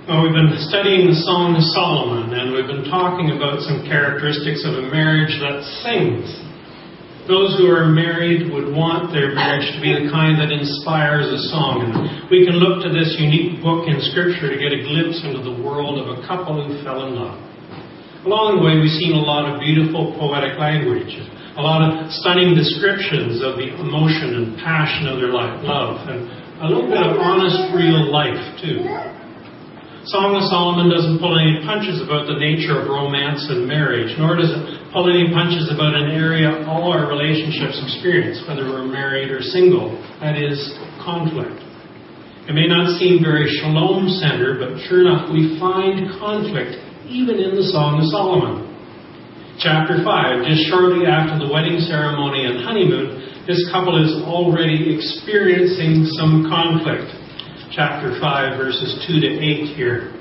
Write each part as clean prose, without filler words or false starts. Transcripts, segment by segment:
Well, we've been studying the Song of Solomon, and we've been talking about some characteristics of a marriage that sings. Those who are married would want their marriage to be the kind that inspires a song. And we can look to this unique book in Scripture to get a glimpse into the world of a couple who fell in love. Along the way, we've seen a lot of beautiful poetic language, a lot of stunning descriptions of the emotion and passion of their love, and a little bit of honest, real life, too. Song of Solomon doesn't pull any punches about the nature of romance and marriage, nor does it pull any punches about an area all our relationships experience, whether we're married or single. That is, conflict. It may not seem very shalom-centered, but sure enough, we find conflict even in the Song of Solomon. Chapter 5, just shortly after the wedding ceremony and honeymoon, this couple is already experiencing some conflict. Chapter 5, verses 2 to 8 here.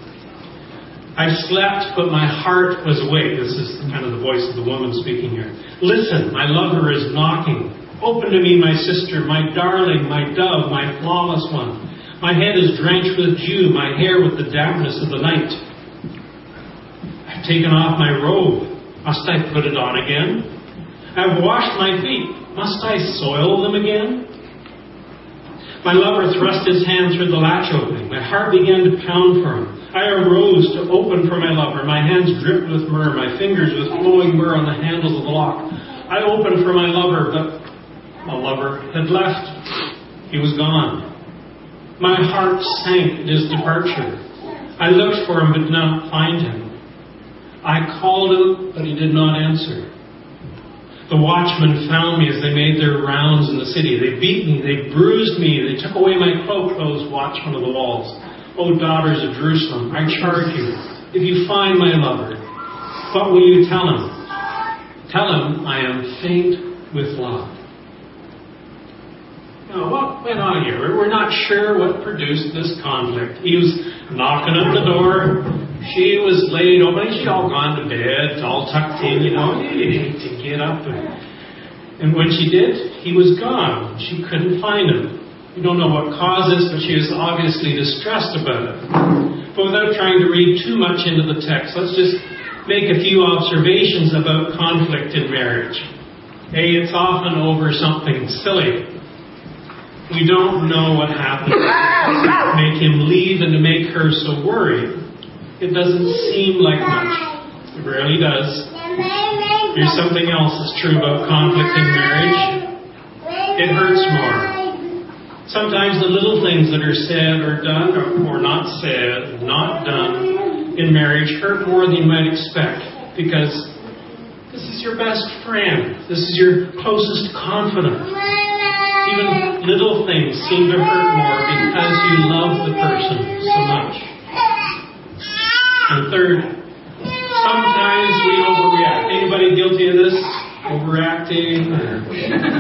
I slept, but my heart was awake. This is kind of the voice of the woman speaking here. Listen, my lover is knocking. Open to me, my sister, my darling, my dove, my flawless one. My head is drenched with dew, my hair with the dampness of the night. I've taken off my robe. Must I put it on again? I've washed my feet. Must I soil them again? My lover thrust his hand through the latch opening. My heart began to pound for him. I arose to open for my lover. My hands dripped with myrrh, my fingers with flowing myrrh on the handles of the lock. I opened for my lover, but my lover had left. He was gone. My heart sank at his departure. I looked for him, but did not find him. I called him, but he did not answer. The watchmen found me as they made their rounds in the city. They beat me, they bruised me, they took away my cloak, those watchmen of the walls. O daughters of Jerusalem, I charge you, if you find my lover, what will you tell him? Tell him I am faint with love. Now, what went on here? We're not sure what produced this conflict. He was knocking at the door. She was laid open. She'd all gone to bed, all tucked in, you know, to get up. And when she did, he was gone. She couldn't find him. We don't know what caused this, but she was obviously distressed about it. But without trying to read too much into the text, let's just make a few observations about conflict in marriage. A, it's often over something silly. We don't know what happened to make him leave and to make her so worried. It doesn't seem like much. It rarely does. Here's something else that's true about conflict in marriage. It hurts more. Sometimes the little things that are said or done or not said, not done in marriage hurt more than you might expect, because this is your best friend. This is your closest confidant. Even little things seem to hurt more because you love the person so much. And third, sometimes we overreact. Anybody guilty of this? Overreacting?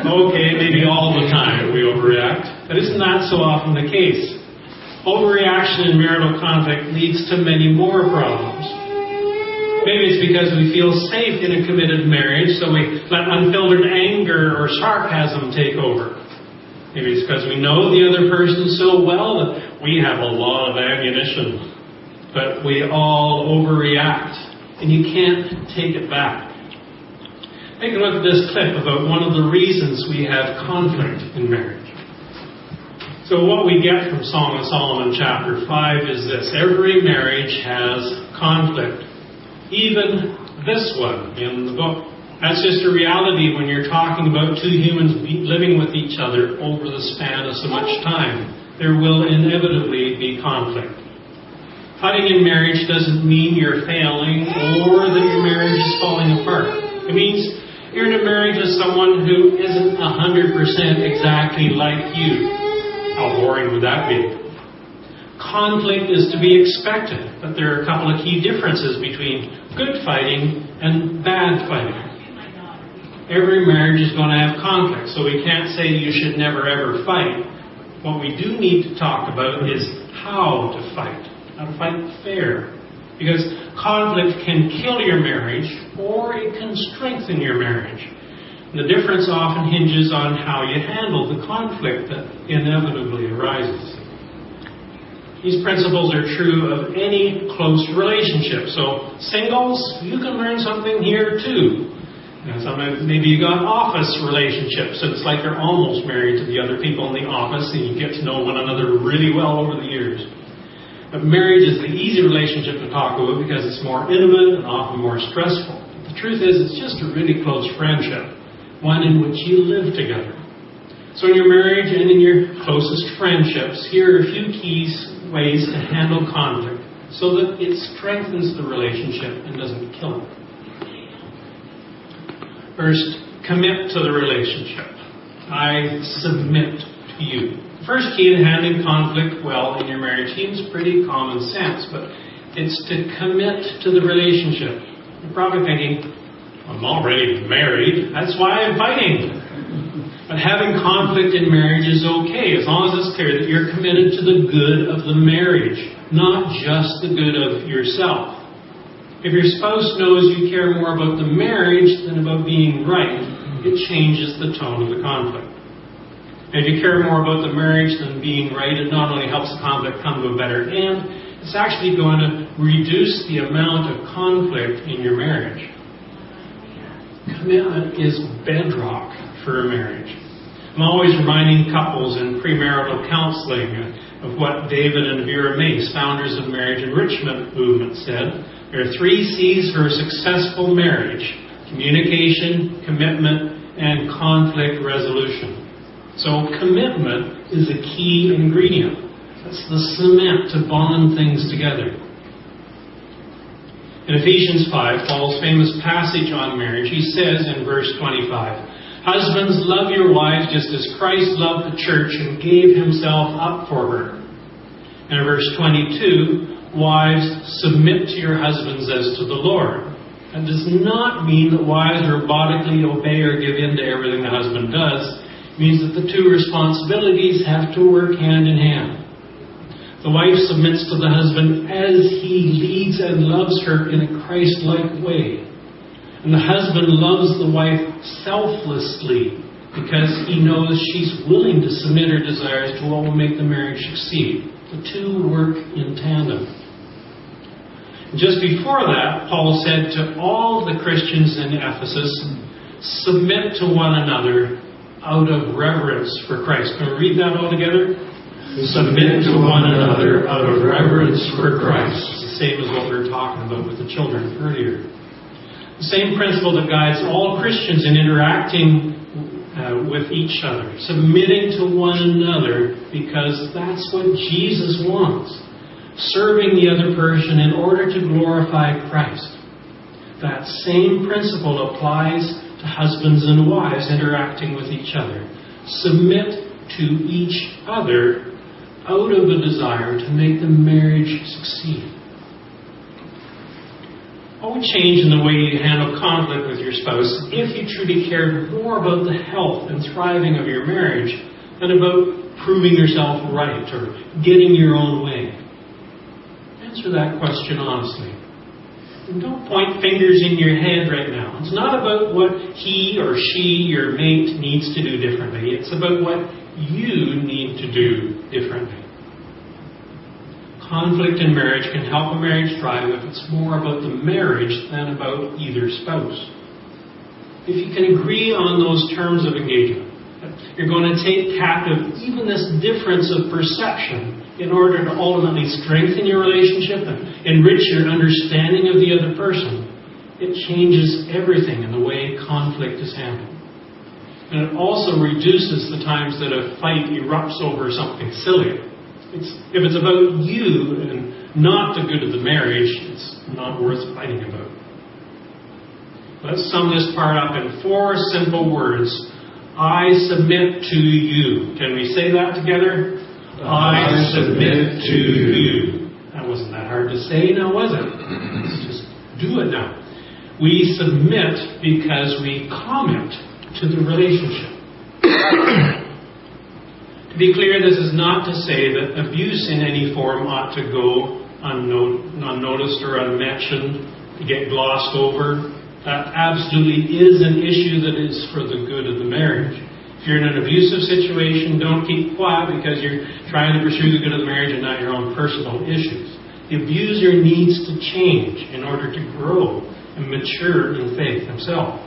Okay, maybe all the time we overreact. But isn't that so often the case? Overreaction in marital conflict leads to many more problems. Maybe it's because we feel safe in a committed marriage, so we let unfiltered anger or sarcasm take over. Maybe it's because we know the other person so well that we have a lot of ammunition. But we all overreact, and you can't take it back. Take a look at this clip about one of the reasons we have conflict in marriage. So what we get from Song of Solomon chapter 5 is this. Every marriage has conflict. Even this one in the book. That's just a reality when you're talking about two humans living with each other over the span of so much time. There will inevitably be conflict. Fighting in marriage doesn't mean you're failing or that your marriage is falling apart. It means you're in a marriage with someone who isn't 100% exactly like you. How boring would that be? Conflict is to be expected, but there are a couple of key differences between good fighting and bad fighting. Every marriage is going to have conflict, so we can't say you should never ever fight. What we do need to talk about is how to fight. How to fight fair. Because conflict can kill your marriage or it can strengthen your marriage. And the difference often hinges on how you handle the conflict that inevitably arises. These principles are true of any close relationship. So, singles, you can learn something here too. Sometimes maybe you got office relationships, and it's like you're almost married to the other people in the office, and you get to know one another really well over the years. But marriage is the easy relationship to talk about because it's more intimate and often more stressful. The truth is, it's just a really close friendship, one in which you live together. So in your marriage and in your closest friendships, here are a few ways to handle conflict so that it strengthens the relationship and doesn't kill it. First, commit to the relationship. I submit to you. The first key to handling conflict well in your marriage seems pretty common sense, but it's to commit to the relationship. You're probably thinking, I'm already married, that's why I'm fighting. But having conflict in marriage is okay, as long as it's clear that you're committed to the good of the marriage, not just the good of yourself. If your spouse knows you care more about the marriage than about being right, it changes the tone of the conflict. If you care more about the marriage than being right, it not only helps the conflict come to a better end, it's actually going to reduce the amount of conflict in your marriage. Commitment is bedrock for a marriage. I'm always reminding couples in premarital counseling of what David and Vera Mace, founders of Marriage Enrichment Movement, said. There are 3 C's for a successful marriage: communication, commitment, and conflict resolution. So commitment is a key ingredient. That's the cement to bond things together. In Ephesians 5, Paul's famous passage on marriage, he says in verse 25, Husbands, love your wives just as Christ loved the church and gave himself up for her. And in verse 22, wives, submit to your husbands as to the Lord. That does not mean that wives robotically obey or give in to everything the husband does. It means that the two responsibilities have to work hand in hand. The wife submits to the husband as he leads and loves her in a Christ-like way. And the husband loves the wife selflessly because he knows she's willing to submit her desires to what will make the marriage succeed. The two work in tandem. Just before that, Paul said to all the Christians in Ephesus, submit to one another out of reverence for Christ. Can we read that all together? Submit to one another out of reverence for Christ. It's the same as what we were talking about with the children earlier. The same principle that guides all Christians in interacting with each other. Submitting to one another because that's what Jesus wants. Serving the other person in order to glorify Christ. That same principle applies to husbands and wives interacting with each other. Submit to each other out of a desire to make the marriage succeed. What would change in the way you handle conflict with your spouse if you truly cared more about the health and thriving of your marriage than about proving yourself right or getting your own way? Answer that question honestly. And don't point fingers in your head right now. It's not about what he or she, your mate, needs to do differently. It's about what you need to do differently. Conflict in marriage can help a marriage thrive if it's more about the marriage than about either spouse. If you can agree on those terms of engagement, you're going to take captive even this difference of perception in order to ultimately strengthen your relationship and enrich your understanding of the other person. It changes everything in the way conflict is handled. And it also reduces the times that a fight erupts over something silly. If it's about you and not the good of the marriage, it's not worth fighting about. Let's sum this part up in 4 simple words. I submit to you. Can we say that together? I submit to you. That wasn't that hard to say now, was it? Let's just do it now. We submit because we commit to the relationship. To be clear, this is not to say that abuse in any form ought to go unnoticed or unmentioned, to get glossed over. That absolutely is an issue that is for the good of the marriage. If you're in an abusive situation, don't keep quiet because you're trying to pursue the good of the marriage and not your own personal issues. The abuser needs to change in order to grow and mature in faith himself.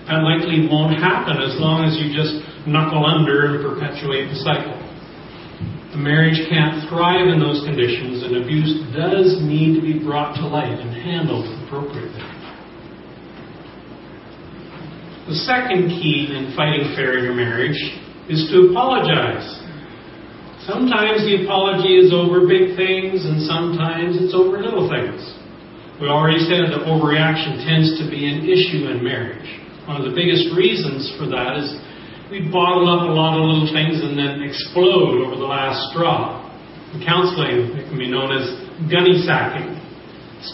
That likely won't happen as long as you just knuckle under and perpetuate the cycle. The marriage can't thrive in those conditions, and abuse does need to be brought to light and handled appropriately. The second key in fighting fair in your marriage is to apologize. Sometimes the apology is over big things, and sometimes it's over little things. We already said that overreaction tends to be an issue in marriage. One of the biggest reasons for that is we bottle up a lot of little things and then explode over the last straw. In counseling, it can be known as gunny sacking.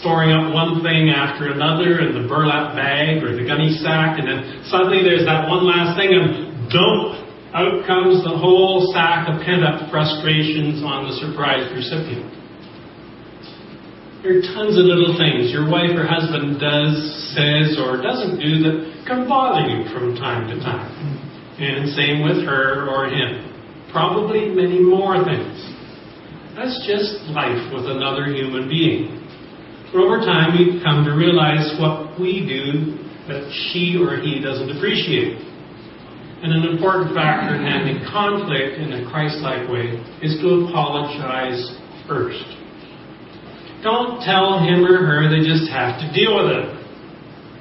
Storing up one thing after another in the burlap bag or the gunny sack, and then suddenly there's that one last thing, and dump! Out comes the whole sack of pent-up frustrations on the surprised recipient. There are tons of little things your wife or husband does, says, or doesn't do that can bother you from time to time. And same with her or him. Probably many more things. That's just life with another human being. But over time, we come to realize what we do that she or he doesn't appreciate. And an important factor in handling conflict in a Christ-like way is to apologize first. Don't tell him or her they just have to deal with it.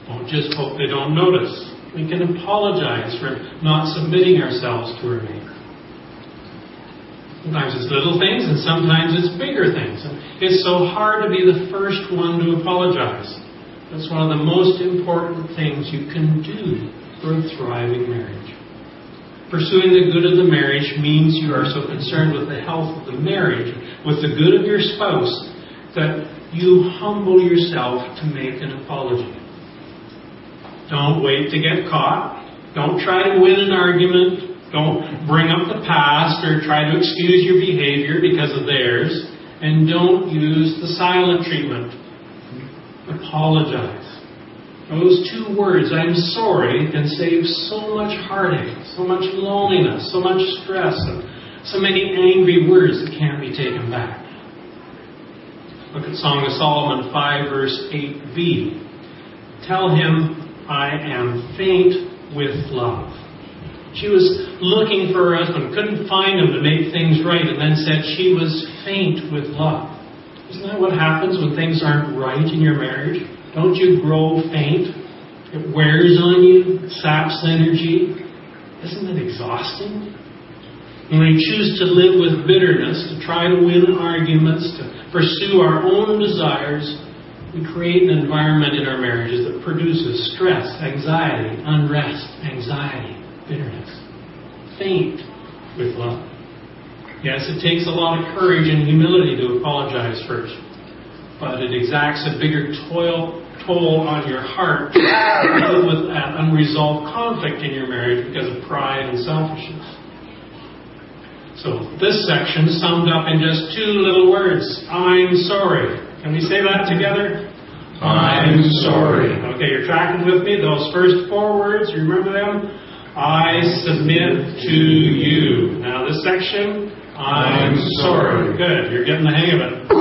Don't just hope they don't notice. We can apologize for not submitting ourselves to our Maker. Sometimes it's little things, and sometimes it's bigger things. And it's so hard to be the first one to apologize. That's one of the most important things you can do for a thriving marriage. Pursuing the good of the marriage means you are so concerned with the health of the marriage, with the good of your spouse, that you humble yourself to make an apology. Don't wait to get caught. Don't try to win an argument. Don't bring up the past or try to excuse your behavior because of theirs. And don't use the silent treatment. Apologize. Those two words, I'm sorry, can save so much heartache, so much loneliness, so much stress, and so many angry words that can't be taken back. Look at Song of Solomon 5, verse 8b. Tell him, I am faint with love. She was looking for her husband, couldn't find him to make things right, and then said she was faint with love. Isn't that what happens when things aren't right in your marriage? Don't you grow faint? It wears on you, saps energy. Isn't it exhausting? When we choose to live with bitterness, to try to win arguments, to pursue our own desires, we create an environment in our marriages that produces stress, anxiety, unrest, bitterness. Faint with love. Yes, it takes a lot of courage and humility to apologize first, but it exacts a bigger toll on your heart to deal with that unresolved conflict in your marriage because of pride and selfishness. So this section summed up in just two little words. I'm sorry. Can we say that together? I'm sorry. Okay, you're tracking with me? Those first four words, you remember them? I submit to you. Now this section, I'm sorry. Good, you're getting the hang of it.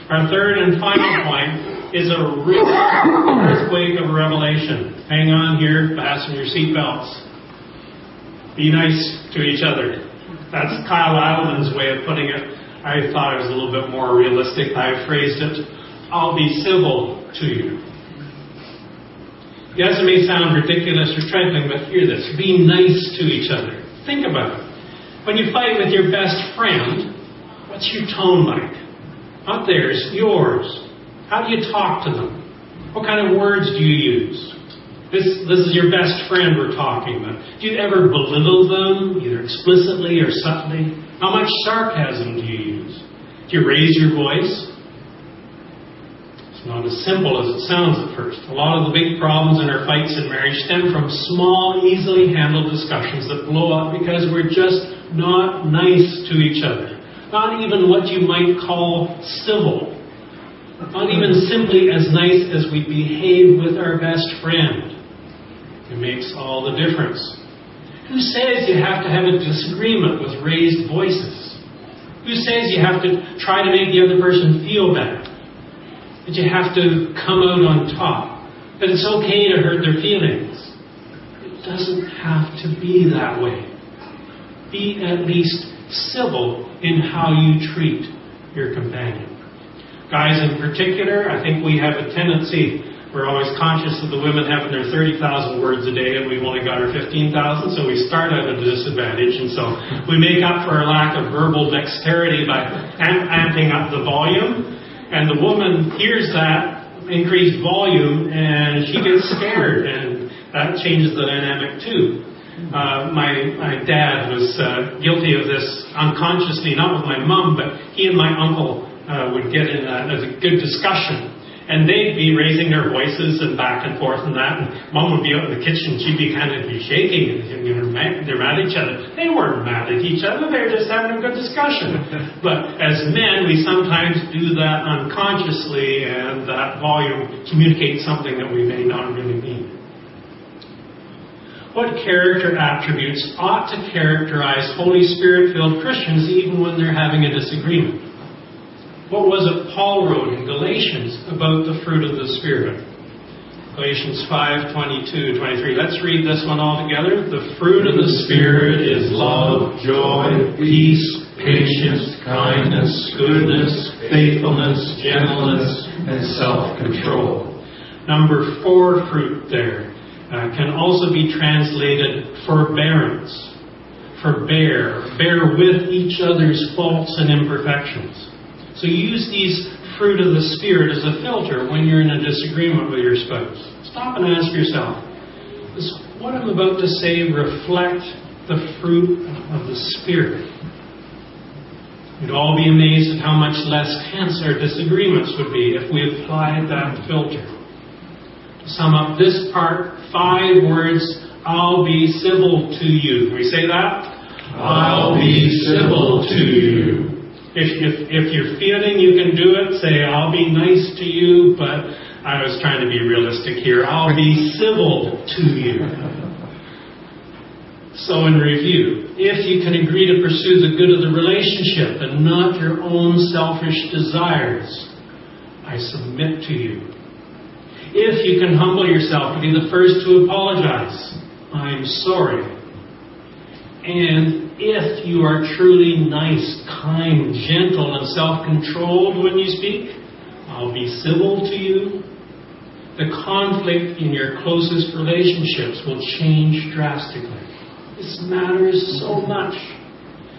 Our third and final point is a real earthquake of revelation. Hang on here, fasten your seatbelts. Be nice to each other. That's Kyle Adleman's way of putting it. I thought it was a little bit more realistic. I phrased it, I'll be civil to you. Yes, it may sound ridiculous or trifling, but hear this. Be nice to each other. Think about it. When you fight with your best friend, what's your tone like? Not theirs, yours. How do you talk to them? What kind of words do you use? This is your best friend we're talking about. Do you ever belittle them, either explicitly or subtly? How much sarcasm do you use? Do you raise your voice? It's not as simple as it sounds at first. A lot of the big problems in our fights in marriage stem from small, easily handled discussions that blow up because we're just not nice to each other. Not even what you might call civil. Not even simply as nice as we behave with our best friend. It makes all the difference. Who says you have to have a disagreement with raised voices? Who says you have to try to make the other person feel better? That you have to come out on top? That it's okay to hurt their feelings? It doesn't have to be that way. Be at least civil in how you treat your companion. Guys in particular, I think we have a tendency, we're always conscious of the women having their 30,000 words a day and we've only got our 15,000, so we start at a disadvantage, and so we make up for our lack of verbal dexterity by amping up the volume, and the woman hears that increased volume and she gets scared, and that changes the dynamic too. My dad was guilty of this unconsciously, not with my mum, but he and my uncle would get in a good discussion. And they'd be raising their voices and back and forth and that. And Mum would be out in the kitchen. She'd be kind of shaking. And they're mad at each other. They weren't mad at each other. They were just having a good discussion. But as men, we sometimes do that unconsciously, and that volume communicates something that we may not really mean. What character attributes ought to characterize Holy Spirit-filled Christians even when they're having a disagreement? What was it Paul wrote in Galatians about the fruit of the Spirit? Galatians 5:22-23. Let's read this one all together. The fruit of the Spirit is love, joy, peace, patience, kindness, goodness, faithfulness, gentleness, and self-control. Number 4 fruit there can also be translated forbearance. Forbear. Bear with each other's faults and imperfections. So use these fruit of the Spirit as a filter when you're in a disagreement with your spouse. Stop and ask yourself, does what I'm about to say reflect the fruit of the Spirit? You'd all be amazed at how much less tense our disagreements would be if we applied that filter. To sum up this part, 5 words: I'll be civil to you. Can we say that? I'll be civil to you. If you're feeling you can do it, say, I'll be nice to you, but I was trying to be realistic here. I'll be civil to you. So in review, if you can agree to pursue the good of the relationship and not your own selfish desires, I submit to you. If you can humble yourself to be the first to apologize, I'm sorry. And if you are truly nice, kind, gentle, and self-controlled when you speak, I'll be civil to you. The conflict in your closest relationships will change drastically. This matters so much.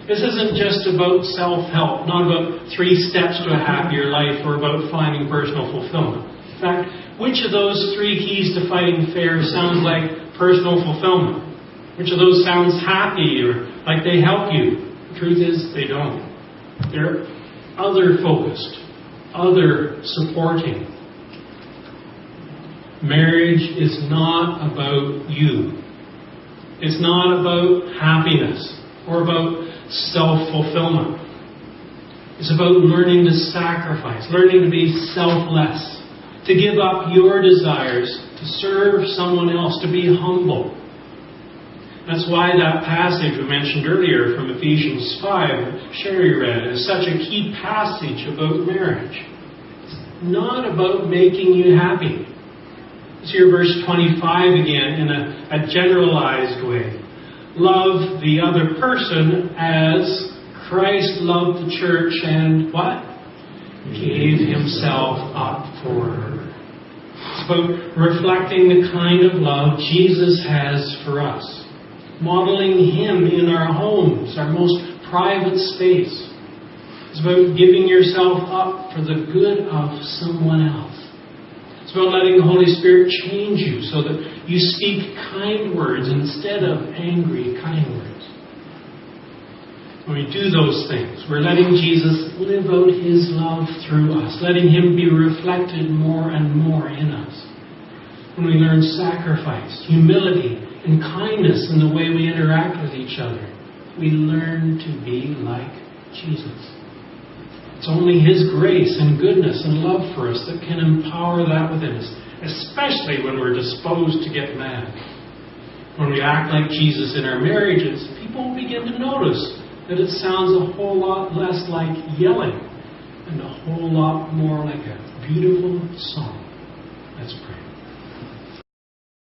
This isn't just about self-help, not about 3 steps to a happier life or about finding personal fulfillment. In fact, which of those 3 keys to fighting fair sounds like personal fulfillment? Which of those sounds happy or like they help you? The truth is, they don't. They're other-focused, other-supporting. Marriage is not about you. It's not about happiness or about self-fulfillment. It's about learning to sacrifice, learning to be selfless, to give up your desires, to serve someone else, to be humble. That's why that passage we mentioned earlier from Ephesians 5, Sherry read, is such a key passage about marriage. It's not about making you happy. Let's hear verse 25 again in a generalized way. Love the other person as Christ loved the church and what? Gave himself up for her. It's about reflecting the kind of love Jesus has for us. Modeling Him in our homes, our most private space. It's about giving yourself up for the good of someone else. It's about letting the Holy Spirit change you so that you speak kind words instead of angry kind words. When we do those things, we're letting Jesus live out His love through us, letting Him be reflected more and more in us. When we learn sacrifice, humility, and kindness in the way we interact with each other, we learn to be like Jesus. It's only His grace and goodness and love for us that can empower that within us, especially when we're disposed to get mad. When we act like Jesus in our marriages, people will begin to notice that it sounds a whole lot less like yelling and a whole lot more like a beautiful song. Let's pray.